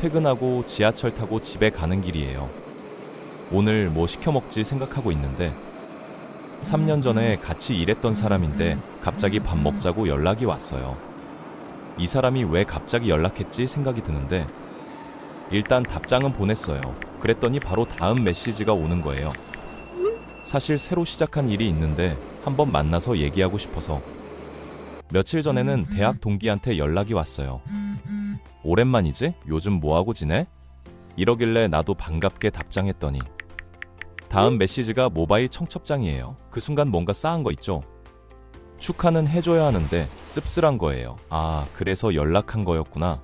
퇴근하고 지하철 타고 집에 가는 길이에요. 오늘 뭐 시켜 먹지 생각하고 있는데 3년 전에 같이 일했던 사람인데 갑자기 밥 먹자고 연락이 왔어요. 이 사람이 왜 갑자기 연락했지 생각이 드는데 일단 답장은 보냈어요. 그랬더니 바로 다음 메시지가 오는 거예요. 사실 새로 시작한 일이 있는데 한번 만나서 얘기하고 싶어서. 며칠 전에는 대학 동기한테 연락이 왔어요. 오랜만이지? 요즘 뭐하고 지내? 이러길래 나도 반갑게 답장했더니 다음 메시지가 모바일 청첩장이에요. 그 순간 뭔가 싸한 거 있죠? 축하는 해줘야 하는데 씁쓸한 거예요. 아, 그래서 연락한 거였구나.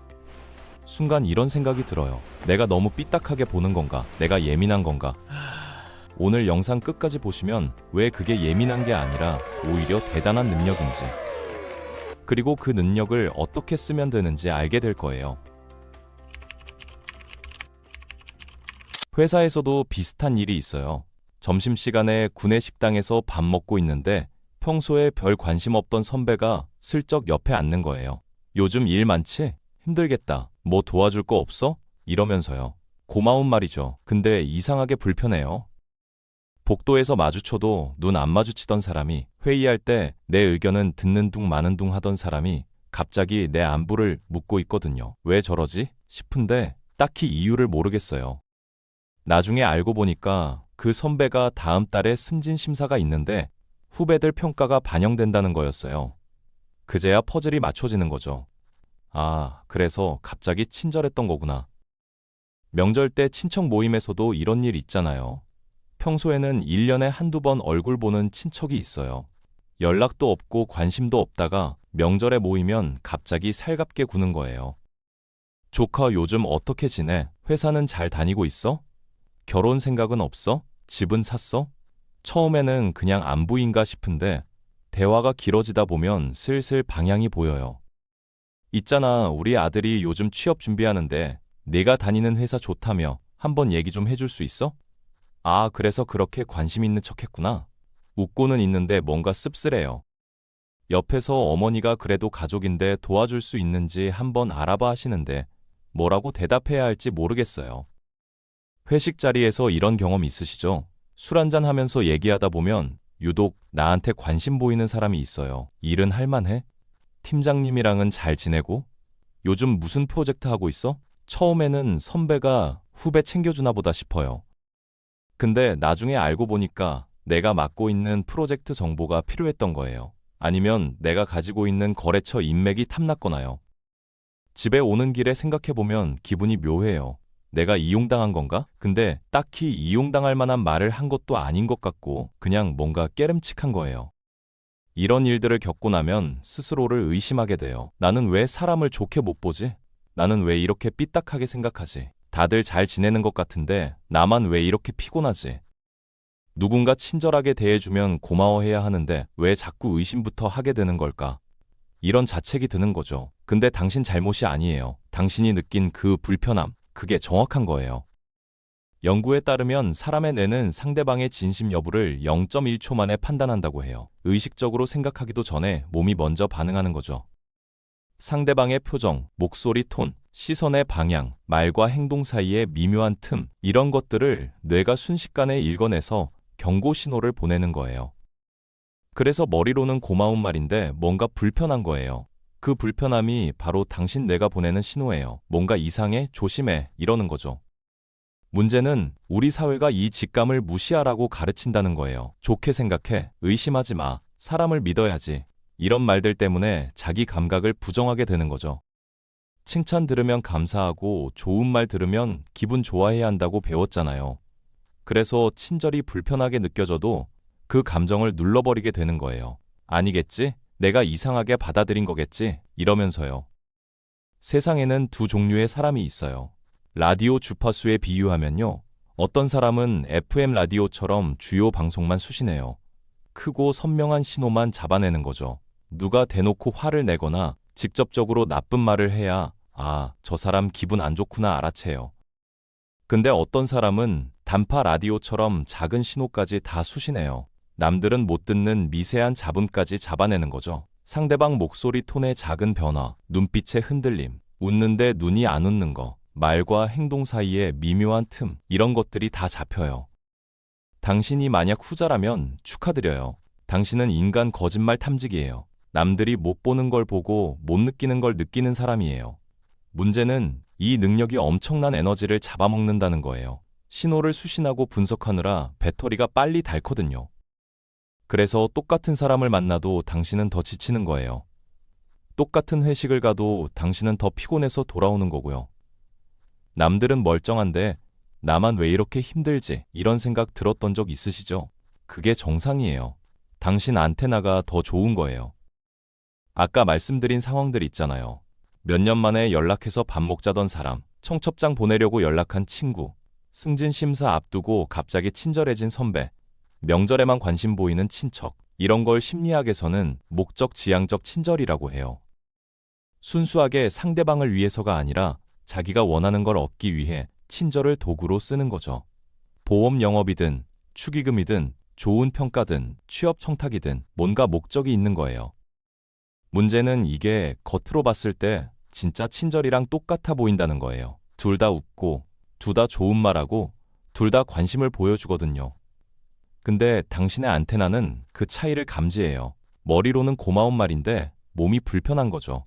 순간 이런 생각이 들어요. 내가 너무 삐딱하게 보는 건가? 내가 예민한 건가? 오늘 영상 끝까지 보시면 왜 그게 예민한 게 아니라 오히려 대단한 능력인지, 그리고 그 능력을 어떻게 쓰면 되는지 알게 될 거예요. 회사에서도 비슷한 일이 있어요. 점심시간에 구내 식당에서 밥 먹고 있는데 평소에 별 관심 없던 선배가 슬쩍 옆에 앉는 거예요. 요즘 일 많지? 힘들겠다. 뭐 도와줄 거 없어? 이러면서요. 고마운 말이죠. 근데 이상하게 불편해요. 복도에서 마주쳐도 눈 안 마주치던 사람이, 회의할 때 내 의견은 듣는 둥 마는 둥 하던 사람이 갑자기 내 안부를 묻고 있거든요. 왜 저러지? 싶은데 딱히 이유를 모르겠어요. 나중에 알고 보니까 그 선배가 다음 달에 승진 심사가 있는데 후배들 평가가 반영된다는 거였어요. 그제야 퍼즐이 맞춰지는 거죠. 아, 그래서 갑자기 친절했던 거구나. 명절 때 친척 모임에서도 이런 일 있잖아요. 평소에는 1년에 한두 번 얼굴 보는 친척이 있어요. 연락도 없고 관심도 없다가 명절에 모이면 갑자기 살갑게 구는 거예요. 조카 요즘 어떻게 지내? 회사는 잘 다니고 있어? 결혼 생각은 없어? 집은 샀어? 처음에는 그냥 안부인가 싶은데 대화가 길어지다 보면 슬슬 방향이 보여요. 있잖아, 우리 아들이 요즘 취업 준비하는데 네가 다니는 회사 좋다며 한번 얘기 좀 해줄 수 있어? 아, 그래서 그렇게 관심 있는 척 했구나. 웃고는 있는데 뭔가 씁쓸해요. 옆에서 어머니가 그래도 가족인데 도와줄 수 있는지 한번 알아봐 하시는데 뭐라고 대답해야 할지 모르겠어요. 회식 자리에서 이런 경험 있으시죠? 술 한잔 하면서 얘기하다 보면 유독 나한테 관심 보이는 사람이 있어요. 일은 할만해? 팀장님이랑은 잘 지내고? 요즘 무슨 프로젝트 하고 있어? 처음에는 선배가 후배 챙겨주나 보다 싶어요. 근데 나중에 알고 보니까 내가 맡고 있는 프로젝트 정보가 필요했던 거예요. 아니면 내가 가지고 있는 거래처 인맥이 탐났거나요. 집에 오는 길에 생각해보면 기분이 묘해요. 내가 이용당한 건가? 근데 딱히 이용당할 만한 말을 한 것도 아닌 것 같고 그냥 뭔가 깨름칙한 거예요. 이런 일들을 겪고 나면 스스로를 의심하게 돼요. 나는 왜 사람을 좋게 못 보지? 나는 왜 이렇게 삐딱하게 생각하지? 다들 잘 지내는 것 같은데 나만 왜 이렇게 피곤하지? 누군가 친절하게 대해주면 고마워해야 하는데 왜 자꾸 의심부터 하게 되는 걸까? 이런 자책이 드는 거죠. 근데 당신 잘못이 아니에요. 당신이 느낀 그 불편함, 그게 정확한 거예요. 연구에 따르면 사람의 뇌는 상대방의 진심 여부를 0.1초 만에 판단한다고 해요. 의식적으로 생각하기도 전에 몸이 먼저 반응하는 거죠. 상대방의 표정, 목소리 톤, 시선의 방향, 말과 행동 사이의 미묘한 틈, 이런 것들을 뇌가 순식간에 읽어내서 경고 신호를 보내는 거예요. 그래서 머리로는 고마운 말인데 뭔가 불편한 거예요. 그 불편함이 바로 당신 뇌가 보내는 신호예요. 뭔가 이상해, 조심해, 이러는 거죠. 문제는 우리 사회가 이 직감을 무시하라고 가르친다는 거예요. 좋게 생각해, 의심하지 마, 사람을 믿어야지. 이런 말들 때문에 자기 감각을 부정하게 되는 거죠. 칭찬 들으면 감사하고 좋은 말 들으면 기분 좋아해야 한다고 배웠잖아요. 그래서 친절이 불편하게 느껴져도 그 감정을 눌러버리게 되는 거예요. 아니겠지? 내가 이상하게 받아들인 거겠지? 이러면서요. 세상에는 두 종류의 사람이 있어요. 라디오 주파수에 비유하면요. 어떤 사람은 FM 라디오처럼 주요 방송만 수신해요. 크고 선명한 신호만 잡아내는 거죠. 누가 대놓고 화를 내거나 직접적으로 나쁜 말을 해야 아, 저 사람 기분 안 좋구나 알아채요. 근데 어떤 사람은 단파 라디오처럼 작은 신호까지 다 수신해요. 남들은 못 듣는 미세한 잡음까지 잡아내는 거죠. 상대방 목소리 톤의 작은 변화, 눈빛의 흔들림, 웃는데 눈이 안 웃는 거, 말과 행동 사이의 미묘한 틈, 이런 것들이 다 잡혀요. 당신이 만약 후자라면 축하드려요. 당신은 인간 거짓말 탐지기예요. 남들이 못 보는 걸 보고 못 느끼는 걸 느끼는 사람이에요. 문제는 이 능력이 엄청난 에너지를 잡아먹는다는 거예요. 신호를 수신하고 분석하느라 배터리가 빨리 닳거든요. 그래서 똑같은 사람을 만나도 당신은 더 지치는 거예요. 똑같은 회식을 가도 당신은 더 피곤해서 돌아오는 거고요. 남들은 멀쩡한데 나만 왜 이렇게 힘들지? 이런 생각 들었던 적 있으시죠? 그게 정상이에요. 당신 안테나가 더 좋은 거예요. 아까 말씀드린 상황들 있잖아요. 몇 년 만에 연락해서 밥 먹자던 사람, 청첩장 보내려고 연락한 친구, 승진 심사 앞두고 갑자기 친절해진 선배, 명절에만 관심 보이는 친척, 이런 걸 심리학에서는 목적 지향적 친절이라고 해요. 순수하게 상대방을 위해서가 아니라 자기가 원하는 걸 얻기 위해 친절을 도구로 쓰는 거죠. 보험 영업이든 축의금이든 좋은 평가든 취업 청탁이든 뭔가 목적이 있는 거예요. 문제는 이게 겉으로 봤을 때 진짜 친절이랑 똑같아 보인다는 거예요. 둘 다 웃고, 둘 다 좋은 말하고, 둘 다 관심을 보여주거든요. 근데 당신의 안테나는 그 차이를 감지해요. 머리로는 고마운 말인데 몸이 불편한 거죠.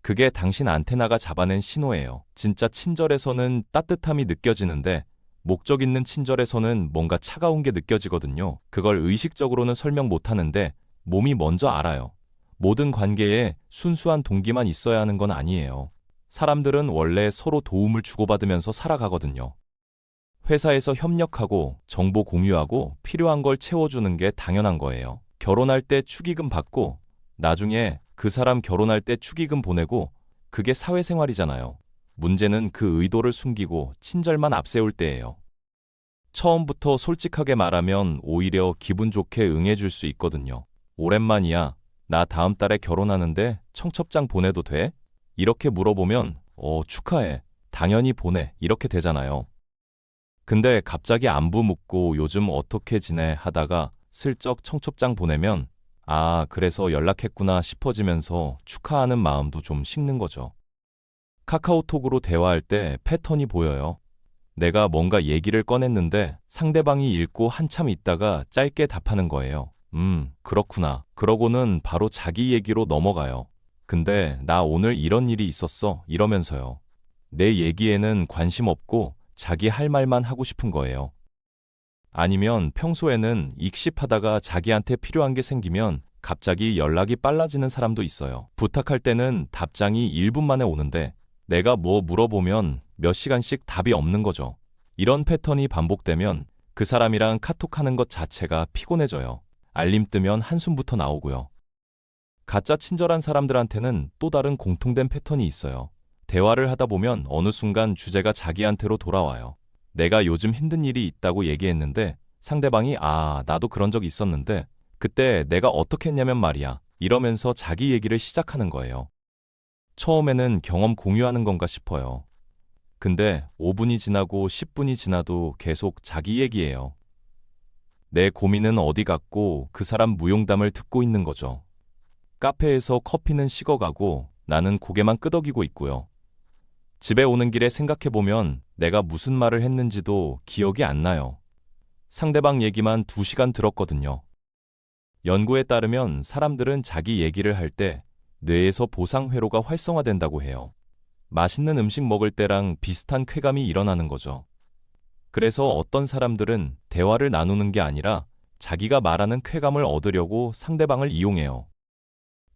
그게 당신 안테나가 잡아낸 신호예요. 진짜 친절에서는 따뜻함이 느껴지는데 목적 있는 친절에서는 뭔가 차가운 게 느껴지거든요. 그걸 의식적으로는 설명 못 하는데 몸이 먼저 알아요. 모든 관계에 순수한 동기만 있어야 하는 건 아니에요. 사람들은 원래 서로 도움을 주고받으면서 살아가거든요. 회사에서 협력하고 정보 공유하고 필요한 걸 채워주는 게 당연한 거예요. 결혼할 때 축의금 받고 나중에 그 사람 결혼할 때 축의금 보내고 그게 사회생활이잖아요. 문제는 그 의도를 숨기고 친절만 앞세울 때예요. 처음부터 솔직하게 말하면 오히려 기분 좋게 응해줄 수 있거든요. 오랜만이야. 나 다음 달에 결혼하는데 청첩장 보내도 돼? 이렇게 물어보면 축하해. 당연히 보내. 이렇게 되잖아요. 근데 갑자기 안부 묻고 요즘 어떻게 지내 하다가 슬쩍 청첩장 보내면 그래서 연락했구나 싶어지면서 축하하는 마음도 좀 식는 거죠. 카카오톡으로 대화할 때 패턴이 보여요. 내가 뭔가 얘기를 꺼냈는데 상대방이 읽고 한참 있다가 짧게 답하는 거예요. 그렇구나. 그러고는 바로 자기 얘기로 넘어가요. 근데 나 오늘 이런 일이 있었어. 이러면서요. 내 얘기에는 관심 없고 자기 할 말만 하고 싶은 거예요. 아니면 평소에는 익십하다가 자기한테 필요한 게 생기면 갑자기 연락이 빨라지는 사람도 있어요. 부탁할 때는 답장이 1분 만에 오는데 내가 뭐 물어보면 몇 시간씩 답이 없는 거죠. 이런 패턴이 반복되면 그 사람이랑 카톡하는 것 자체가 피곤해져요. 알림 뜨면 한숨부터 나오고요. 가짜 친절한 사람들한테는 또 다른 공통된 패턴이 있어요. 대화를 하다 보면 어느 순간 주제가 자기한테로 돌아와요. 내가 요즘 힘든 일이 있다고 얘기했는데 상대방이 나도 그런 적 있었는데 그때 내가 어떻게 했냐면 말이야. 이러면서 자기 얘기를 시작하는 거예요. 처음에는 경험 공유하는 건가 싶어요. 근데 5분이 지나고 10분이 지나도 계속 자기 얘기예요. 내 고민은 어디 갔고 그 사람 무용담을 듣고 있는 거죠. 카페에서 커피는 식어가고 나는 고개만 끄덕이고 있고요. 집에 오는 길에 생각해보면 내가 무슨 말을 했는지도 기억이 안 나요. 상대방 얘기만 2시간 들었거든요. 연구에 따르면 사람들은 자기 얘기를 할 때 뇌에서 보상 회로가 활성화된다고 해요. 맛있는 음식 먹을 때랑 비슷한 쾌감이 일어나는 거죠. 그래서 어떤 사람들은 대화를 나누는 게 아니라 자기가 말하는 쾌감을 얻으려고 상대방을 이용해요.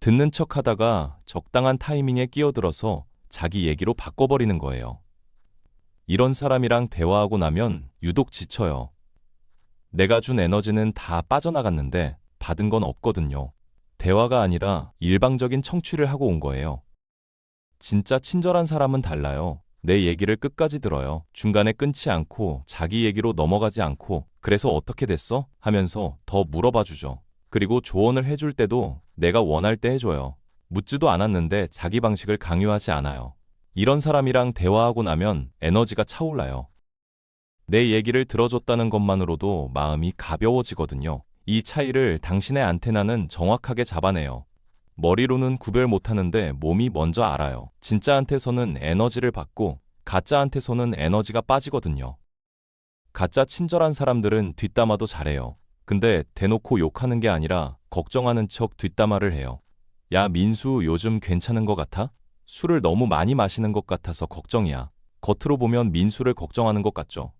듣는 척 하다가 적당한 타이밍에 끼어들어서 자기 얘기로 바꿔버리는 거예요. 이런 사람이랑 대화하고 나면 유독 지쳐요. 내가 준 에너지는 다 빠져나갔는데 받은 건 없거든요. 대화가 아니라 일방적인 청취를 하고 온 거예요. 진짜 친절한 사람은 달라요. 내 얘기를 끝까지 들어요. 중간에 끊지 않고 자기 얘기로 넘어가지 않고 그래서 어떻게 됐어? 하면서 더 물어봐 주죠. 그리고 조언을 해줄 때도 내가 원할 때 해줘요. 묻지도 않았는데 자기 방식을 강요하지 않아요. 이런 사람이랑 대화하고 나면 에너지가 차올라요. 내 얘기를 들어줬다는 것만으로도 마음이 가벼워지거든요. 이 차이를 당신의 안테나는 정확하게 잡아내요. 머리로는 구별 못하는데 몸이 먼저 알아요. 진짜한테서는 에너지를 받고 가짜한테서는 에너지가 빠지거든요. 가짜 친절한 사람들은 뒷담화도 잘해요. 근데 대놓고 욕하는 게 아니라 걱정하는 척 뒷담화를 해요. 야, 민수 요즘 괜찮은 것 같아? 술을 너무 많이 마시는 것 같아서 걱정이야. 겉으로 보면 민수를 걱정하는 것 같죠.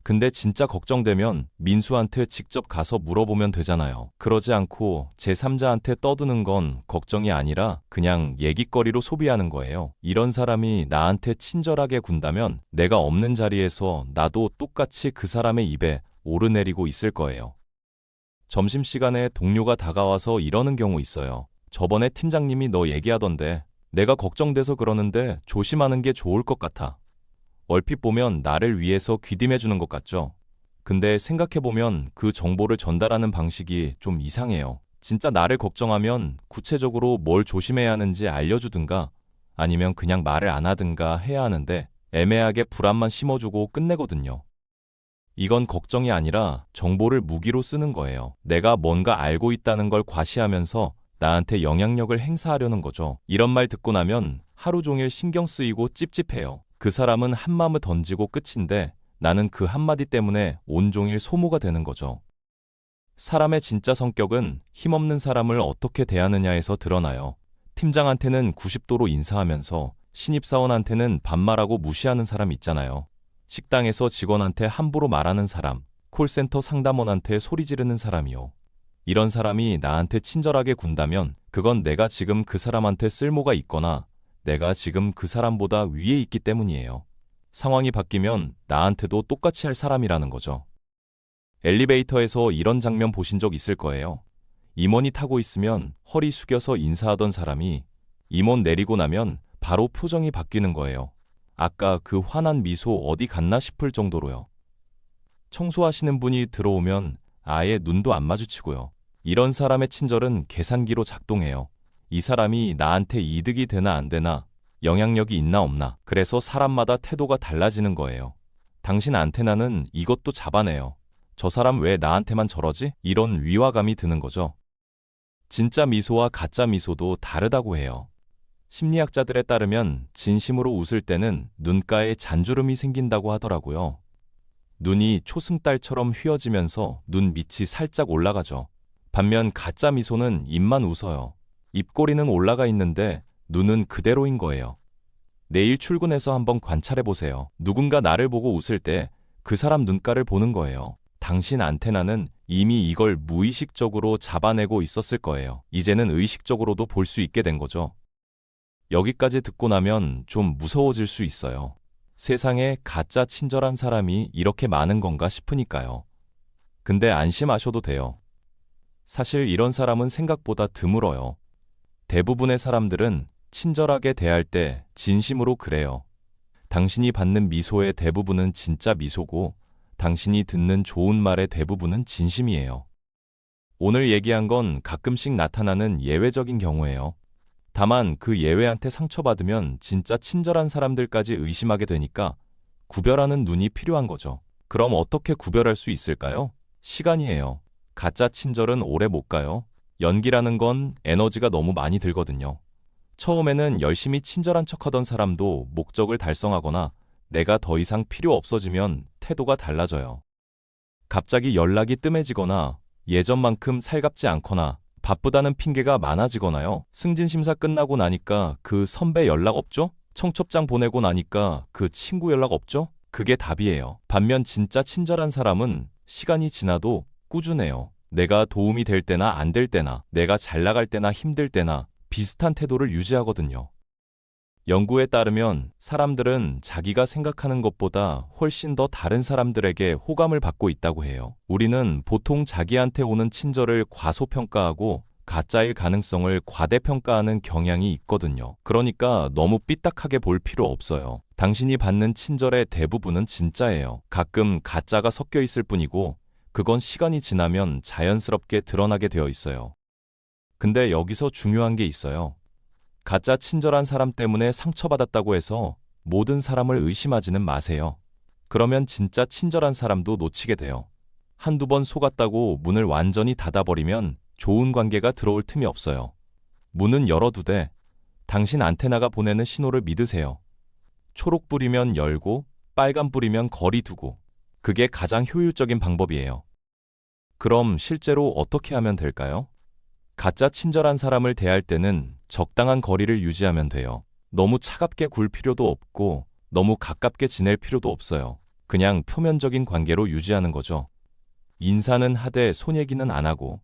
근데 진짜 걱정되면 민수한테 직접 가서 물어보면 되잖아요. 그러지 않고 제3자한테 떠드는 건 걱정이 아니라 그냥 얘기거리로 소비하는 거예요. 이런 사람이 나한테 친절하게 군다면 내가 없는 자리에서 나도 똑같이 그 사람의 입에 오르내리고 있을 거예요. 점심시간에 동료가 다가와서 이러는 경우 있어요. 저번에 팀장님이 너 얘기하던데 내가 걱정돼서 그러는데 조심하는 게 좋을 것 같아. 얼핏 보면 나를 위해서 귀띔해주는 것 같죠? 근데 생각해보면 그 정보를 전달하는 방식이 좀 이상해요. 진짜 나를 걱정하면 구체적으로 뭘 조심해야 하는지 알려주든가 아니면 그냥 말을 안 하든가 해야 하는데 애매하게 불안만 심어주고 끝내거든요. 이건 걱정이 아니라 정보를 무기로 쓰는 거예요. 내가 뭔가 알고 있다는 걸 과시하면서 나한테 영향력을 행사하려는 거죠. 이런 말 듣고 나면 하루 종일 신경 쓰이고 찝찝해요. 그 사람은 한마음을 던지고 끝인데 나는 그 한마디 때문에 온종일 소모가 되는 거죠. 사람의 진짜 성격은 힘없는 사람을 어떻게 대하느냐에서 드러나요. 팀장한테는 90도로 인사하면서 신입사원한테는 반말하고 무시하는 사람 있잖아요. 식당에서 직원한테 함부로 말하는 사람, 콜센터 상담원한테 소리 지르는 사람이요. 이런 사람이 나한테 친절하게 군다면 그건 내가 지금 그 사람한테 쓸모가 있거나 내가 지금 그 사람보다 위에 있기 때문이에요. 상황이 바뀌면 나한테도 똑같이 할 사람이라는 거죠. 엘리베이터에서 이런 장면 보신 적 있을 거예요. 임원이 타고 있으면 허리 숙여서 인사하던 사람이 임원 내리고 나면 바로 표정이 바뀌는 거예요. 아까 그 환한 미소 어디 갔나 싶을 정도로요. 청소하시는 분이 들어오면 아예 눈도 안 마주치고요. 이런 사람의 친절은 계산기로 작동해요. 이 사람이 나한테 이득이 되나 안 되나, 영향력이 있나 없나. 그래서 사람마다 태도가 달라지는 거예요. 당신 안테나는 이것도 잡아내요. 저 사람 왜 나한테만 저러지? 이런 위화감이 드는 거죠. 진짜 미소와 가짜 미소도 다르다고 해요. 심리학자들에 따르면 진심으로 웃을 때는 눈가에 잔주름이 생긴다고 하더라고요. 눈이 초승달처럼 휘어지면서 눈 밑이 살짝 올라가죠. 반면 가짜 미소는 입만 웃어요. 입꼬리는 올라가 있는데 눈은 그대로인 거예요. 내일 출근해서 한번 관찰해 보세요. 누군가 나를 보고 웃을 때 그 사람 눈가를 보는 거예요. 당신 안테나는 이미 이걸 무의식적으로 잡아내고 있었을 거예요. 이제는 의식적으로도 볼 수 있게 된 거죠. 여기까지 듣고 나면 좀 무서워질 수 있어요. 세상에 가짜 친절한 사람이 이렇게 많은 건가 싶으니까요. 근데 안심하셔도 돼요. 사실 이런 사람은 생각보다 드물어요. 대부분의 사람들은 친절하게 대할 때 진심으로 그래요. 당신이 받는 미소의 대부분은 진짜 미소고 당신이 듣는 좋은 말의 대부분은 진심이에요. 오늘 얘기한 건 가끔씩 나타나는 예외적인 경우예요. 다만 그 예외한테 상처받으면 진짜 친절한 사람들까지 의심하게 되니까 구별하는 눈이 필요한 거죠. 그럼 어떻게 구별할 수 있을까요? 시간이에요. 가짜 친절은 오래 못 가요. 연기라는 건 에너지가 너무 많이 들거든요. 처음에는 열심히 친절한 척하던 사람도 목적을 달성하거나 내가 더 이상 필요 없어지면 태도가 달라져요. 갑자기 연락이 뜸해지거나 예전만큼 살갑지 않거나 바쁘다는 핑계가 많아지거나요. 승진심사 끝나고 나니까 그 선배 연락 없죠? 청첩장 보내고 나니까 그 친구 연락 없죠? 그게 답이에요. 반면 진짜 친절한 사람은 시간이 지나도 꾸준해요. 내가 도움이 될 때나 안 될 때나, 내가 잘 나갈 때나 힘들 때나 비슷한 태도를 유지하거든요. 연구에 따르면 사람들은 자기가 생각하는 것보다 훨씬 더 다른 사람들에게 호감을 받고 있다고 해요. 우리는 보통 자기한테 오는 친절을 과소평가하고 가짜일 가능성을 과대평가하는 경향이 있거든요. 그러니까 너무 삐딱하게 볼 필요 없어요. 당신이 받는 친절의 대부분은 진짜예요. 가끔 가짜가 섞여 있을 뿐이고 그건 시간이 지나면 자연스럽게 드러나게 되어 있어요. 근데 여기서 중요한 게 있어요. 가짜 친절한 사람 때문에 상처받았다고 해서 모든 사람을 의심하지는 마세요. 그러면 진짜 친절한 사람도 놓치게 돼요. 한두 번 속았다고 문을 완전히 닫아버리면 좋은 관계가 들어올 틈이 없어요. 문은 열어두되 당신 안테나가 보내는 신호를 믿으세요. 초록불이면 열고 빨간불이면 거리 두고. 그게 가장 효율적인 방법이에요. 그럼 실제로 어떻게 하면 될까요? 가짜 친절한 사람을 대할 때는 적당한 거리를 유지하면 돼요. 너무 차갑게 굴 필요도 없고 너무 가깝게 지낼 필요도 없어요. 그냥 표면적인 관계로 유지하는 거죠. 인사는 하되 손 얘기는 안 하고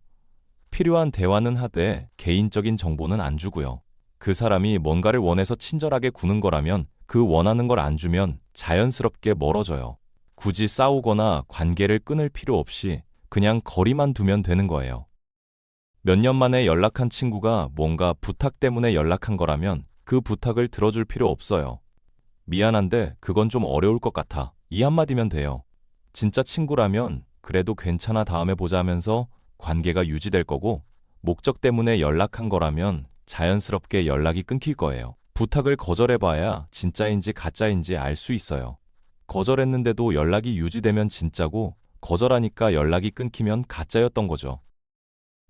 필요한 대화는 하되 개인적인 정보는 안 주고요. 그 사람이 뭔가를 원해서 친절하게 구는 거라면 그 원하는 걸 안 주면 자연스럽게 멀어져요. 굳이 싸우거나 관계를 끊을 필요 없이 그냥 거리만 두면 되는 거예요. 몇 년 만에 연락한 친구가 뭔가 부탁 때문에 연락한 거라면 그 부탁을 들어줄 필요 없어요. 미안한데 그건 좀 어려울 것 같아. 이 한마디면 돼요. 진짜 친구라면 그래도 괜찮아 다음에 보자 하면서 관계가 유지될 거고, 목적 때문에 연락한 거라면 자연스럽게 연락이 끊길 거예요. 부탁을 거절해봐야 진짜인지 가짜인지 알 수 있어요. 거절했는데도 연락이 유지되면 진짜고, 거절하니까 연락이 끊기면 가짜였던 거죠.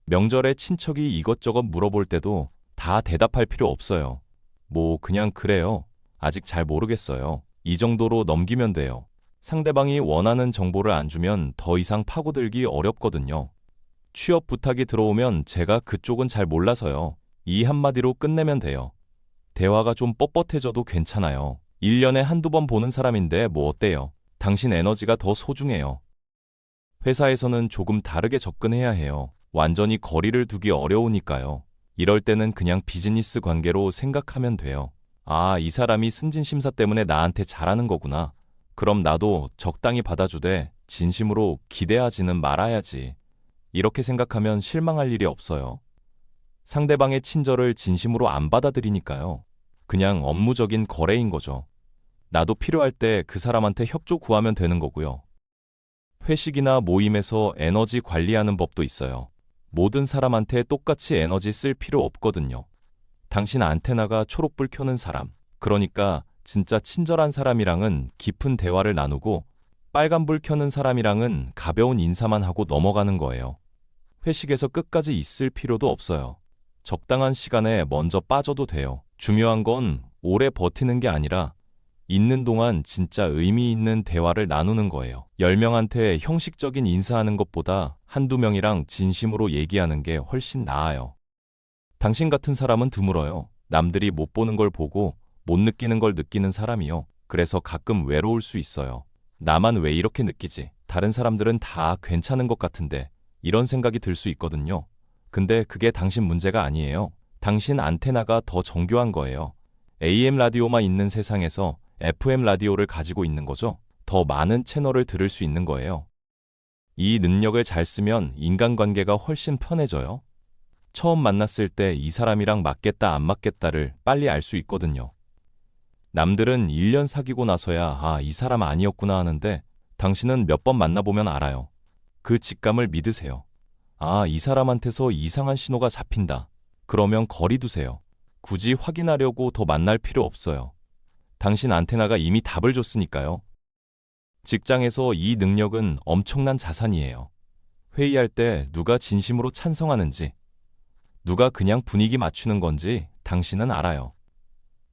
명절에 친척이 이것저것 물어볼 때도 다 대답할 필요 없어요. 뭐 그냥 그래요. 아직 잘 모르겠어요. 이 정도로 넘기면 돼요. 상대방이 원하는 정보를 안 주면 더 이상 파고들기 어렵거든요. 취업 부탁이 들어오면 제가 그쪽은 잘 몰라서요. 이 한마디로 끝내면 돼요. 대화가 좀 뻣뻣해져도 괜찮아요. 1년에 한두 번 보는 사람인데 뭐 어때요? 당신 에너지가 더 소중해요. 회사에서는 조금 다르게 접근해야 해요. 완전히 거리를 두기 어려우니까요. 이럴 때는 그냥 비즈니스 관계로 생각하면 돼요. 아, 이 사람이 승진 심사 때문에 나한테 잘하는 거구나. 그럼 나도 적당히 받아주되 진심으로 기대하지는 말아야지. 이렇게 생각하면 실망할 일이 없어요. 상대방의 친절을 진심으로 안 받아들이니까요. 그냥 업무적인 거래인 거죠. 나도 필요할 때 그 사람한테 협조 구하면 되는 거고요. 회식이나 모임에서 에너지 관리하는 법도 있어요. 모든 사람한테 똑같이 에너지 쓸 필요 없거든요. 당신 안테나가 초록불 켜는 사람, 그러니까 진짜 친절한 사람이랑은 깊은 대화를 나누고, 빨간불 켜는 사람이랑은 가벼운 인사만 하고 넘어가는 거예요. 회식에서 끝까지 있을 필요도 없어요. 적당한 시간에 먼저 빠져도 돼요. 중요한 건 오래 버티는 게 아니라 있는 동안 진짜 의미 있는 대화를 나누는 거예요. 10명한테 형식적인 인사하는 것보다 한두 명이랑 진심으로 얘기하는 게 훨씬 나아요. 당신 같은 사람은 드물어요. 남들이 못 보는 걸 보고 못 느끼는 걸 느끼는 사람이요. 그래서 가끔 외로울 수 있어요. 나만 왜 이렇게 느끼지? 다른 사람들은 다 괜찮은 것 같은데, 이런 생각이 들 수 있거든요. 근데 그게 당신 문제가 아니에요. 당신 안테나가 더 정교한 거예요. AM 라디오만 있는 세상에서 FM 라디오를 가지고 있는 거죠. 더 많은 채널을 들을 수 있는 거예요. 이 능력을 잘 쓰면 인간관계가 훨씬 편해져요. 처음 만났을 때 이 사람이랑 맞겠다 안 맞겠다를 빨리 알 수 있거든요. 남들은 1년 사귀고 나서야 아, 이 사람 아니었구나 하는데, 당신은 몇 번 만나보면 알아요. 그 직감을 믿으세요. 아, 이 사람한테서 이상한 신호가 잡힌다. 그러면 거리 두세요. 굳이 확인하려고 더 만날 필요 없어요. 당신 안테나가 이미 답을 줬으니까요. 직장에서 이 능력은 엄청난 자산이에요. 회의할 때 누가 진심으로 찬성하는지, 누가 그냥 분위기 맞추는 건지 당신은 알아요.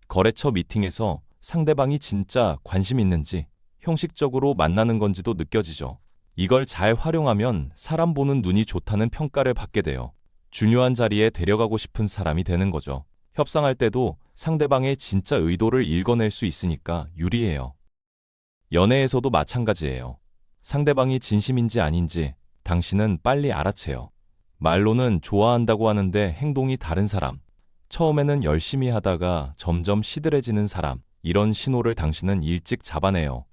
거래처 미팅에서 상대방이 진짜 관심 있는지, 형식적으로 만나는 건지도 느껴지죠. 이걸 잘 활용하면 사람 보는 눈이 좋다는 평가를 받게 돼요. 중요한 자리에 데려가고 싶은 사람이 되는 거죠. 협상할 때도 상대방의 진짜 의도를 읽어낼 수 있으니까 유리해요. 연애에서도 마찬가지예요. 상대방이 진심인지 아닌지 당신은 빨리 알아채요. 말로는 좋아한다고 하는데 행동이 다른 사람, 처음에는 열심히 하다가 점점 시들해지는 사람, 이런 신호를 당신은 일찍 잡아내요.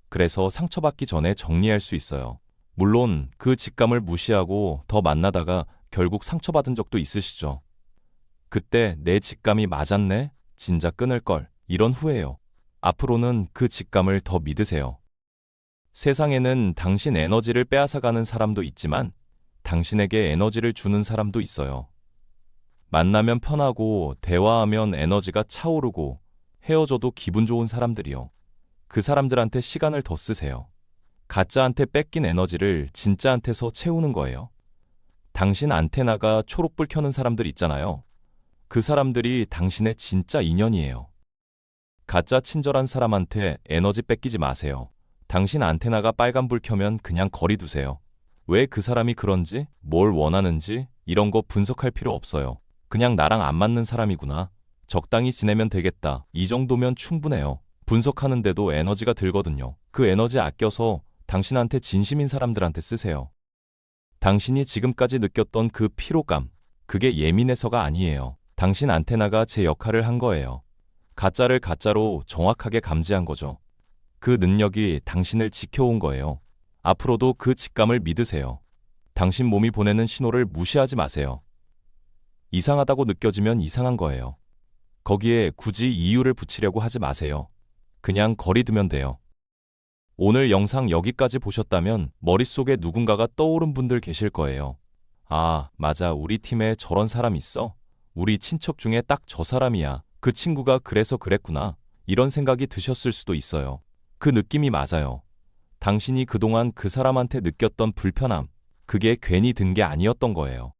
그래서 상처받기 전에 정리할 수 있어요. 물론 그 직감을 무시하고 더 만나다가 결국 상처받은 적도 있으시죠. 그때 내 직감이 맞았네? 진작 끊을걸. 이런 후회요. 앞으로는 그 직감을 더 믿으세요. 세상에는 당신 에너지를 빼앗아가는 사람도 있지만 당신에게 에너지를 주는 사람도 있어요. 만나면 편하고 대화하면 에너지가 차오르고 헤어져도 기분 좋은 사람들이요. 그 사람들한테 시간을 더 쓰세요. 가짜한테 뺏긴 에너지를 진짜한테서 채우는 거예요. 당신 안테나가 초록불 켜는 사람들 있잖아요. 그 사람들이 당신의 진짜 인연이에요. 가짜 친절한 사람한테 에너지 뺏기지 마세요. 당신 안테나가 빨간불 켜면 그냥 거리 두세요. 왜 그 사람이 그런지, 뭘 원하는지 이런 거 분석할 필요 없어요. 그냥 나랑 안 맞는 사람이구나. 적당히 지내면 되겠다. 이 정도면 충분해요. 분석하는데도 에너지가 들거든요. 그 에너지 아껴서 당신한테 진심인 사람들한테 쓰세요. 당신이 지금까지 느꼈던 그 피로감, 그게 예민해서가 아니에요. 당신 안테나가 제 역할을 한 거예요. 가짜를 가짜로 정확하게 감지한 거죠. 그 능력이 당신을 지켜온 거예요. 앞으로도 그 직감을 믿으세요. 당신 몸이 보내는 신호를 무시하지 마세요. 이상하다고 느껴지면 이상한 거예요. 거기에 굳이 이유를 붙이려고 하지 마세요. 그냥 거리 두면 돼요. 오늘 영상 여기까지 보셨다면 머릿속에 누군가가 떠오른 분들 계실 거예요. 아, 맞아. 우리 팀에 저런 사람 있어. 우리 친척 중에 딱 저 사람이야. 그 친구가 그래서 그랬구나. 이런 생각이 드셨을 수도 있어요. 그 느낌이 맞아요. 당신이 그동안 그 사람한테 느꼈던 불편함, 그게 괜히 든 게 아니었던 거예요.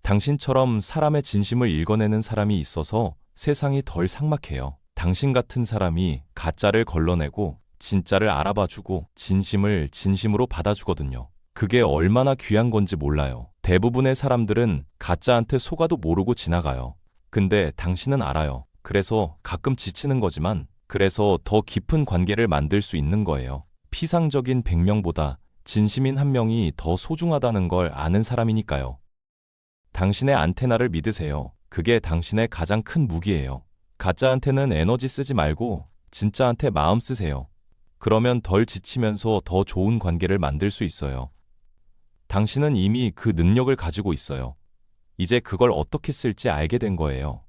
당신처럼 사람의 진심을 읽어내는 사람이 있어서 세상이 덜 삭막해요. 당신 같은 사람이 가짜를 걸러내고 진짜를 알아봐주고 진심을 진심으로 받아주거든요. 그게 얼마나 귀한 건지 몰라요. 대부분의 사람들은 가짜한테 속아도 모르고 지나가요. 근데 당신은 알아요. 그래서 가끔 지치는 거지만 그래서 더 깊은 관계를 만들 수 있는 거예요. 피상적인 100명보다 진심인 한 명이 더 소중하다는 걸 아는 사람이니까요. 당신의 안테나를 믿으세요. 그게 당신의 가장 큰 무기예요. 가짜한테는 에너지 쓰지 말고 진짜한테 마음 쓰세요. 그러면 덜 지치면서 더 좋은 관계를 만들 수 있어요. 당신은 이미 그 능력을 가지고 있어요. 이제 그걸 어떻게 쓸지 알게 된 거예요.